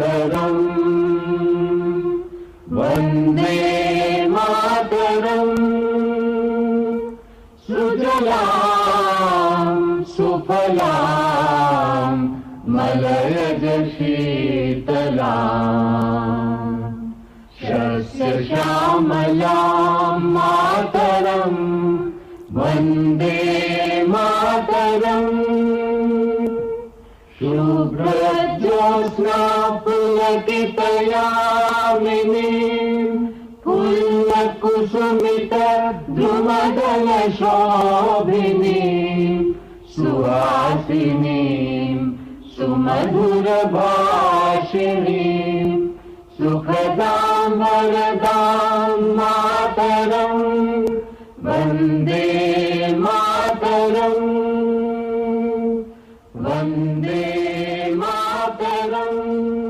मातरम् वन्दे मातरम् सुजलां सुफलां मलयज शीतलां शस्यश्यामलां मातरम् वन्दे मातरम् शुभ्रज्योत्स्ना पुलकितयामिनीं फुल्लकुसुमित द्रुमदलशोभिनीं सुहासिनीं सुमधुरभाषिणीं सुखदां वरदां मातरम् वन्दे मातरम् वन्दे मातरम्।